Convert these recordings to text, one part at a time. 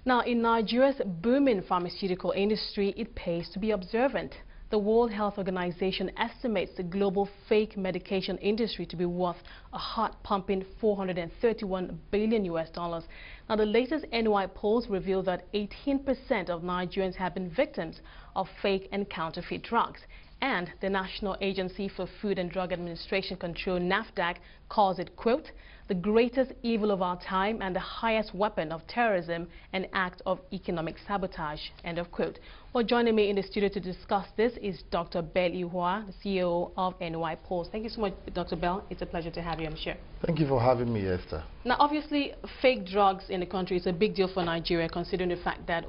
Now, in Nigeria's booming pharmaceutical industry, it pays to be observant. The World Health Organization estimates the global fake medication industry to be worth a heart-pumping $431 billion. Now, the latest NOI polls reveal that 18% of Nigerians have been victims of fake and counterfeit drugs. And the National Agency for Food and Drug Administration Control, NAFDAC, calls it, quote, the greatest evil of our time and the highest weapon of terrorism, an act of economic sabotage, end of quote. Well, joining me in the studio to discuss this is Dr. Bell Ihua, the CEO of NOIPolls. Thank you so much, Dr. Bell. It's a pleasure to have you, I'm sure. Thank you for having me, Esther. Now, obviously, fake drugs in the country is a big deal for Nigeria, considering the fact that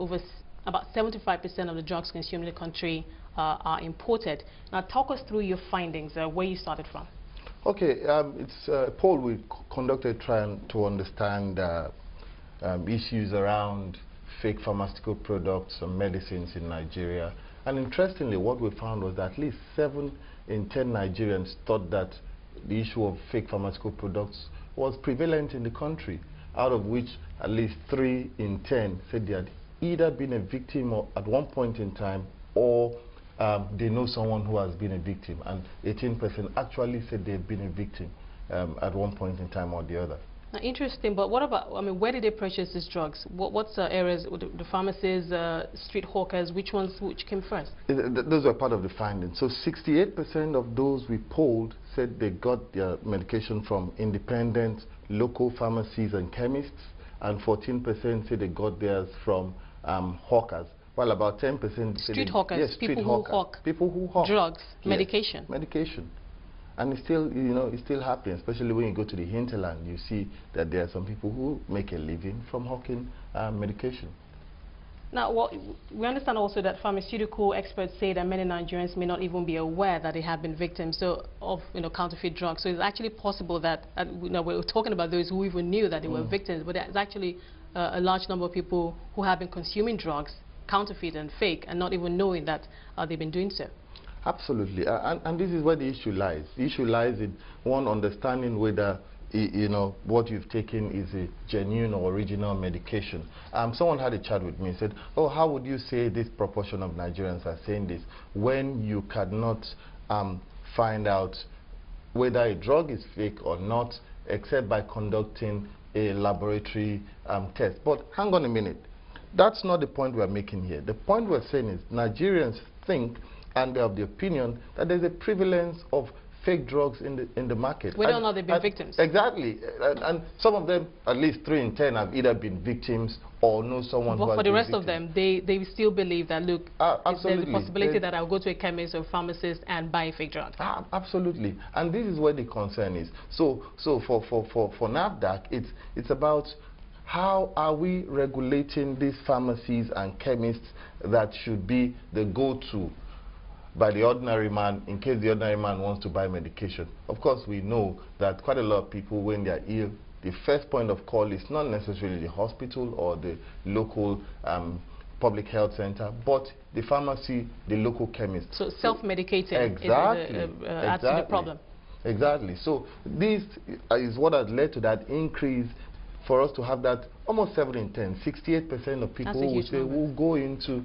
about 75% of the drugs consumed in the country are imported. Now, talk us through your findings, where you started from. Okay, it's a poll we conducted trying to understand issues around fake pharmaceutical products and medicines in Nigeria. And interestingly, what we found was that at least 7 in 10 Nigerians thought that the issue of fake pharmaceutical products was prevalent in the country, out of which at least 3 in 10 said they had either been a victim or at one point in time, or they know someone who has been a victim, and 18% actually said they've been a victim at one point in time or the other. Now, interesting, but what about, I mean, where did they purchase these drugs? What's the areas, the pharmacies, street hawkers, which came first? Those are part of the findings. So 68% of those we polled said they got their medication from independent local pharmacies and chemists, and 14% said they got theirs from hawkers. Well, about 10% street hawkers, yes, people who hawk drugs, yes, medication. And it's still, you know, it's still happening, especially when you go to the hinterland. You see that there are some people who make a living from hawking medication. Now, we understand also that pharmaceutical experts say that many Nigerians may not even be aware that they have been victims of counterfeit drugs. So it's actually possible that we're talking about those who even knew that they were victims, but there's actually a large number of people who have been consuming drugs, counterfeit and fake, and not even knowing that they've been doing so. Absolutely, and this is where the issue lies. The issue lies in one, understanding whether what you've taken is a genuine or original medication. Someone had a chat with me and said, oh, how would you say this proportion of Nigerians are saying this when you cannot find out whether a drug is fake or not except by conducting a laboratory test? But hang on a minute. That's not the point we're making here. The point we're saying is Nigerians think and they have the opinion that there's a prevalence of fake drugs in the market. Whether or not they've been victims. Exactly. And some of them, at least 3 in 10, have either been victims or know someone who has been victim. But for the rest of them, they still believe that, look, there's a possibility that I'll go to a chemist or pharmacist and buy a fake drug. Absolutely. And this is where the concern is. So for NAFDAC, it's about how are we regulating these pharmacies and chemists that should be the go-to by the ordinary man in case the ordinary man wants to buy medication. Of course, we know that quite a lot of people, when they're ill, the first point of call is not necessarily the hospital or the local public health center, but the pharmacy, the local chemist. So self-medicating adds to the problem. Exactly. So this is what has led to that increase for us to have that almost 7 in 10, 68% of people who say will go into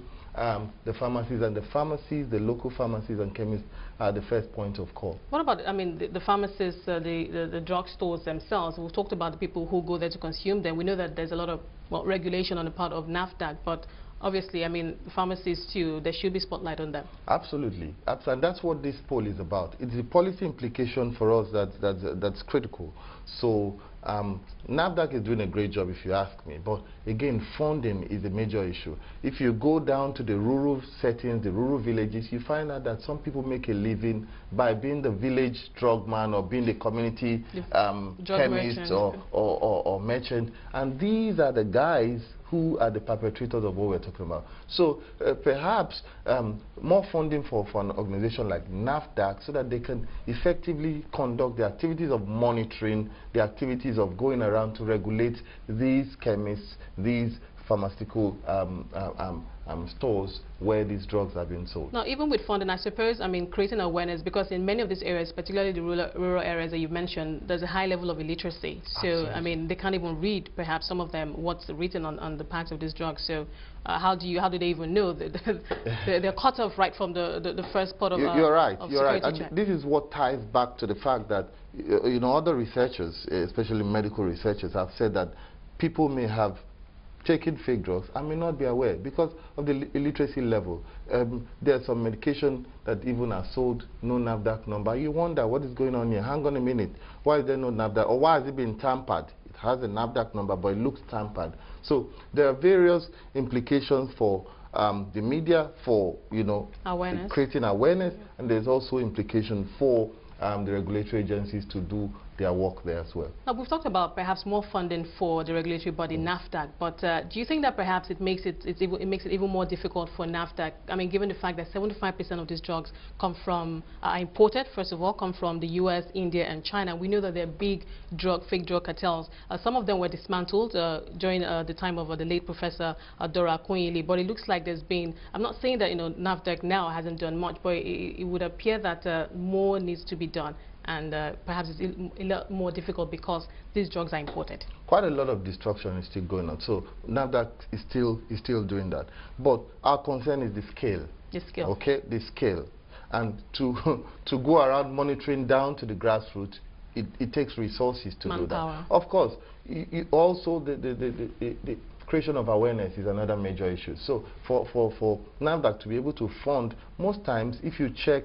the pharmacies, and the local pharmacies and chemists are the first point of call. What about, I mean, the pharmacists, the drugstores themselves? We've talked about the people who go there to consume them. We know that there's a lot of regulation on the part of NAFDAC, but obviously, I mean, pharmacists too, there should be spotlight on them. Absolutely. And that's what this poll is about. It's the policy implication for us that's critical. So NAFDAC is doing a great job, if you ask me. But again, funding is a major issue. If you go down to the rural settings, the rural villages, you find out that some people make a living by being the village drug man or being the community chemist or merchant. And these are the guys who are the perpetrators of what we're talking about. So perhaps more funding for an organization like NAFDAC so that they can effectively conduct the activities of monitoring, the activities of going around to regulate these chemists, these pharmaceutical stores where these drugs are being sold. Now, even with funding, I suppose, I mean, creating awareness, because in many of these areas, particularly the rural areas that you've mentioned, there's a high level of illiteracy. So, Absolutely. I mean, they can't even read, perhaps, some of them, what's written on the packs of these drugs. So, how do they even know? They're cut off right from the first part of You're right. You're right. check. And this is what ties back to the fact that, you know, other researchers, especially medical researchers, have said that people may have taken fake drugs and may not be aware because of the illiteracy level. There's some medication that even are sold, no NAFDAC number. You wonder what is going on here. Hang on a minute. Why is there no NAFDAC? Or why has it been tampered? It has a NAFDAC number, but it looks tampered. So there are various implications for the media, for, you know, creating awareness, and there's also implication for the regulatory agencies to do their work there as well. Now, we've talked about perhaps more funding for the regulatory body, NAFDAC, but do you think that perhaps it makes it even more difficult for NAFDAC? I mean, given the fact that 75% of these drugs come from, are imported, first of all, come from the US, India, and China. We know that they're big fake drug cartels. Some of them were dismantled during the time of the late Professor Dora Akunyili, but it looks like there's been, I'm not saying that, you know, NAFDAC now hasn't done much, but it would appear that more needs to be done. And perhaps it's a lot more difficult because these drugs are imported. Quite a lot of destruction is still going on. So NAFDAC is still doing that. But our concern is the scale. The scale. Okay, the scale. And to go around monitoring down to the grassroots, it takes resources to do that. Of course, also the creation of awareness is another major issue. So for NAFDAC to be able to fund, most times if you check,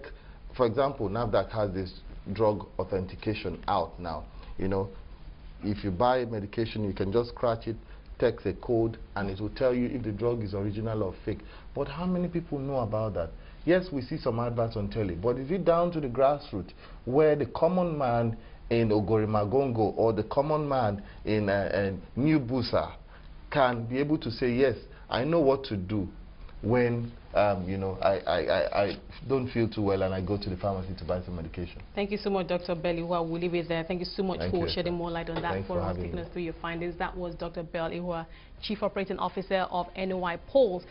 for example, NAFDAC has this drug authentication out now. You know, if you buy medication, you can just scratch it, text a code, and it will tell you if the drug is original or fake. But how many people know about that? Yes, we see some adverts on telly, but is it down to the grassroots where the common man in Ogorimagongo or the common man in New Busa can be able to say, yes, I know what to do when you know, I don't feel too well and I go to the pharmacy to buy some medication. Thank you so much, Dr. Bell Ihua. We'll leave it there. Thank you so much for shedding more light on that for us, taking us through your findings. That was Dr. Bell Ihua, Chief Operating Officer of NOIPolls.